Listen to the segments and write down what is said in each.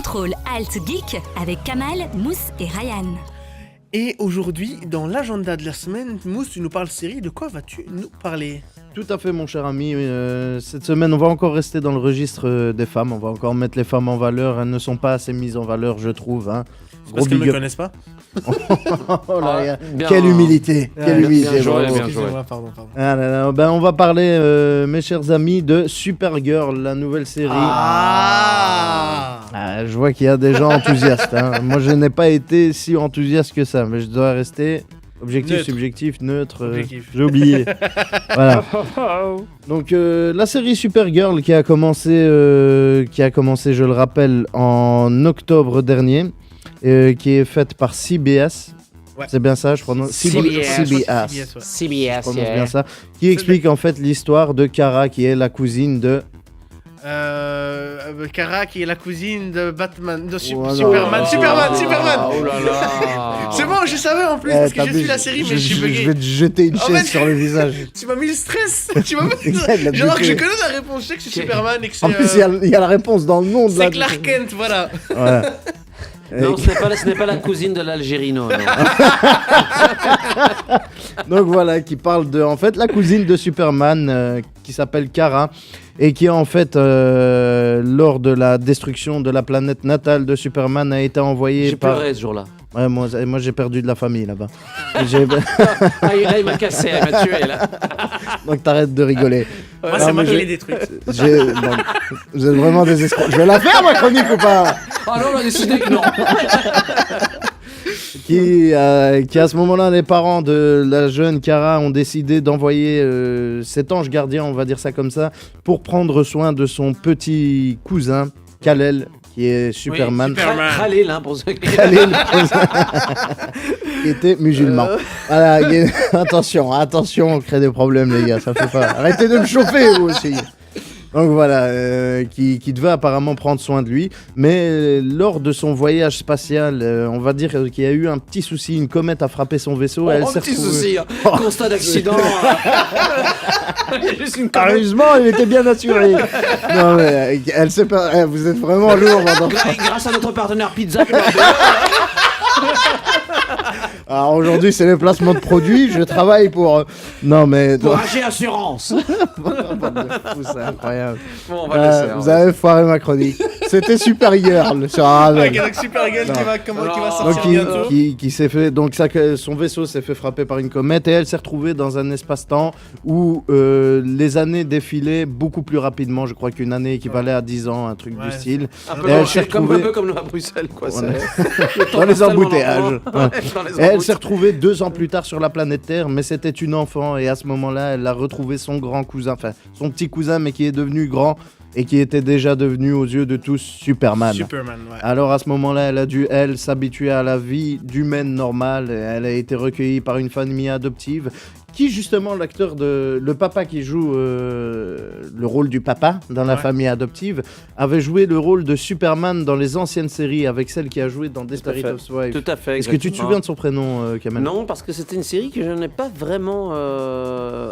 Contrôle Alt Geek avec Kamal, Mousse et Ryan. Et aujourd'hui, dans l'agenda de la semaine, Mousse, tu nous parles série, de quoi vas-tu nous parler ? Tout à fait mon cher ami, cette semaine on va encore rester dans le registre des femmes, on va encore mettre les femmes en valeur, elles ne sont pas assez mises en valeur je trouve. Hein. Parce qu'elles ne me connaissent pas. Oh là, quelle humilité, quelle humilité. Bien joué, bien joué. Excusez-moi, pardon. Ah là là, ben, on va parler, mes chers amis, de Supergirl, la nouvelle série. Ah, Je vois qu'il y a des gens enthousiastes. Hein. Moi je n'ai pas été si enthousiaste que ça, mais je dois rester... Objectif, Neutre. subjectif, neutre, Objectif. j'ai oublié. Voilà. Donc la série Supergirl qui a commencé, je le rappelle, en octobre dernier, qui est faite par CBS. Ouais. C'est bien ça, je prononce CBS. CBS, ouais. Je CBS, prononce bien ça. Qui explique en fait l'histoire de Kara, qui est la cousine de... Kara qui est la cousine de Batman, de Voilà. Superman. Superman. Oh là là. C'est bon, je savais en plus, parce que je suis la série, mais je suis Je bugué. vais te jeter une En chaise fait, sur le visage. Tu m'as mis le stress. Tu m'as mis... Il a Genre que buté. je connais la réponse, je sais que c'est Superman et que c'est... En plus, il y a la réponse dans le nom de la... c'est Clark Kent, voilà. Voilà. Non, ce n'est pas la cousine de l'Algérino. Non. Donc voilà, qui parle de en fait la cousine de Superman qui s'appelle Kara et qui en fait lors de la destruction de la planète natale de Superman a été envoyée J'ai par... pleuré ce jour-là. Ouais, moi j'ai perdu de la famille là-bas. Ah, là, il m'a cassé, il m'a tué là. Donc t'arrêtes de rigoler. Moi, Non, c'est moi mais qui j'ai- l'ai détruite. Bon, vous êtes vraiment des escrocs. Je vais la faire ma chronique ou pas? Ah non, on a décidé que non. Qui à ce moment-là, les parents de la jeune Kara ont décidé d'envoyer cet ange gardien, on va dire ça comme ça, pour prendre soin de son petit cousin, Kal-El, qui est Superman. Superman. Khalil, hein, pour ceux qui... Kal-El, qui était musulman. Voilà, attention, on crée des problèmes les gars, ça fait pas. Arrêtez de me chauffer vous aussi. Donc voilà, qui devait apparemment prendre soin de lui, mais lors de son voyage spatial, on va dire qu'il y a eu un petit souci, une comète a frappé son vaisseau. Oh, Elle un s'est petit retrouvée- souci, hein. Constat d'accident. Il y a juste une comète. Heureusement, il était bien assuré. Non mais elle s'est pas. Vous êtes vraiment lourd maintenant. Grâce à notre partenaire Pizza. Alors aujourd'hui, c'est les placements de produits. Je travaille pour. Non mais. Pour AG Assurance. C'est incroyable. Bon, on va laisser. Vous avez foiré ma chronique. C'était Supergirl sur Raven. Avec un Supergirl qui va Non. sortir Donc, bientôt. qui s'est fait, donc son vaisseau s'est fait frapper par une comète et elle s'est retrouvée dans un espace-temps où les années défilaient beaucoup plus rapidement. Je crois qu'une année équivalait à 10 ans, un truc Ouais. du style. Un peu, Et elle s'est comme, retrouvée- un peu comme nous à Bruxelles, quoi. On c'est- est- le temps Dans les passe tellement embouteillages. lentement. Ouais. Dans les Et elle s'est embouteillages. retrouvée 2 ans plus tard sur la planète Terre, mais c'était une enfant et à ce moment-là, elle a retrouvé son grand cousin, enfin son petit cousin, mais qui est devenu grand et qui était déjà devenu aux yeux de tous Superman. Superman, ouais. Alors à ce moment-là, elle a dû, s'habituer à la vie d'humaine normale. Elle a été recueillie par une famille adoptive qui, justement, le papa qui joue le rôle du papa dans la Ouais. famille adoptive, avait joué le rôle de Superman dans les anciennes séries avec celle qui a joué dans Desperate fait. Housewives. Tout à fait. Est-ce que tu te exactement. souviens de son prénom, Kamel? Non, parce que c'était une série que je n'ai pas vraiment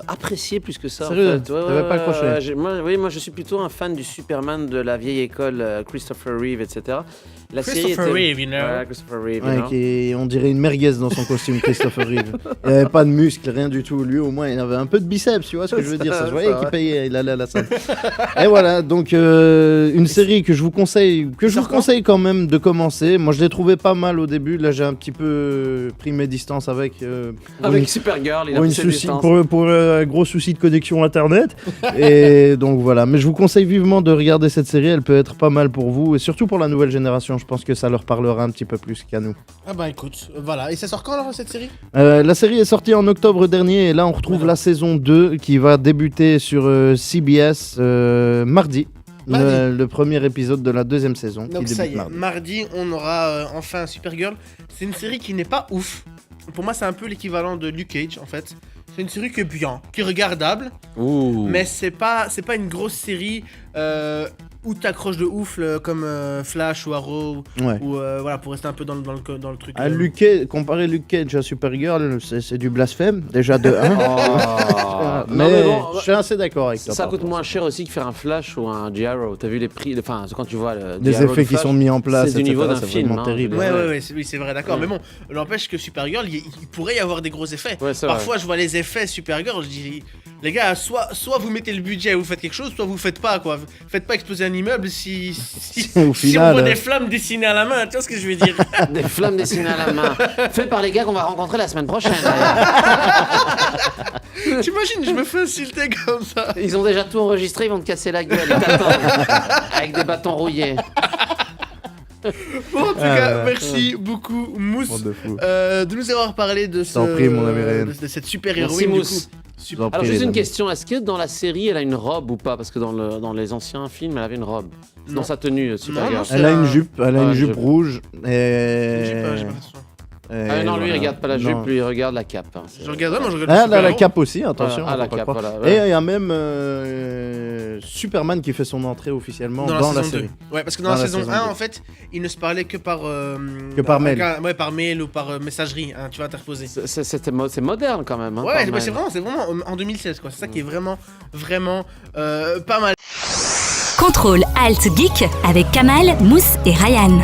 appréciée plus que ça. Sérieux en fait. Ouais, T'avais pas accroché moi, je suis plutôt un fan du Superman de la vieille école, Christopher Reeve, etc. La Christopher Reeve, you know. Ouais, Christopher Reeve, you Ouais, know. on dirait une merguez dans son costume, Christopher Reeve. Il n'avait pas de muscles, rien du tout. Lui, au moins, il avait un peu de biceps, tu vois ce que je veux dire. Ça se voyait qu'il payait, il allait à la salle. Et voilà, donc une série que je vous conseille, quand même de commencer. Moi, je l'ai trouvé pas mal au début. Là, j'ai un petit peu pris mes distances avec. Avec Supergirl, il a pour, pris une ses souci, distances. pour un gros souci de connexion internet. Et donc voilà. Mais je vous conseille vivement de regarder cette série. Elle peut être pas mal pour vous. Et surtout pour la nouvelle génération. Je pense que ça leur parlera un petit peu plus qu'à nous. Ah bah écoute, voilà. Et ça sort quand alors cette série ? La série est sortie en octobre dernier. Et là, on retrouve la saison 2 qui va débuter sur CBS mardi. Le premier épisode de la deuxième saison. Donc qui ça y débute est, mardi. mardi on aura enfin Supergirl. C'est une série qui n'est pas ouf. Pour moi c'est un peu l'équivalent de Luke Cage en fait. C'est une série qui est bien, qui est regardable, Ouh. mais c'est pas une grosse série où t'accroches de ouf comme Flash ou Arrow Ouais. ou voilà pour rester un peu dans le truc. Comparer Luke Cage à Supergirl, c'est du blasphème, déjà de 1. mais mais bon, je suis assez d'accord avec toi. ça par coûte contre. moins cher aussi que faire un Flash ou un Arrow. T'as vu les prix, enfin quand tu vois Les The Arrow effets de qui Flash, sont mis en place, c'est du etc., niveau d'un c'est film, vraiment hein, terrible. je veux dire. Ouais, oui, c'est vrai, d'accord. Ouais. Mais bon, n'empêche que Supergirl, il pourrait y avoir des gros effets. Ouais, c'est Parfois, je vois les effets Supergirl, je dis, les gars, soit vous mettez le budget et vous faites quelque chose, soit vous faites pas, quoi. Faites pas exploser un immeuble si Au si final, on voit des flammes dessinées à la main, tu vois ce que je veux dire. Des flammes dessinées à la main. Fait par les gars qu'on va rencontrer la semaine prochaine. T'imagines, je me fais insulter comme ça. Ils ont déjà tout enregistré, ils vont te casser la gueule. Ils t'attendent. Avec des bâtons rouillés. Bon, en tout cas, merci beaucoup, Mousse, Bande de fous. de nous avoir parlé de, T'en prie, mon ami Ryan. de cette super Merci, héroïne. Du Mousse. coup. Je vous en Alors prie, juste les une amis. question, est-ce que dans la série elle a une robe ou pas? Parce que dans les anciens films elle avait une robe. Non. Dans sa tenue Supergirl. Non, Elle a une jupe, Ouais, jupe je- rouge. J'ai pas l'impression. Ah non, lui il regarde pas la jupe, lui il regarde la cape. hein. C'est- Je regarde, ouais, moi je regarde Ah, le elle a la super-héros. cape aussi, attention. Ah, la faut pas cape, croire. voilà. Et Ouais. il y a même Superman qui fait son entrée officiellement dans la série. 2. Ouais, parce que dans la saison 1, en fait, il ne se parlait que par par mail. Ouais, par mail ou par messagerie, hein, tu vois, interposé. C'est moderne quand même. Hein, Ouais, quand mais c'est même. vraiment en 2016 quoi. C'est ça qui est vraiment pas mal. Contrôle Alt Geek avec Kamal, Mousse et Ryan.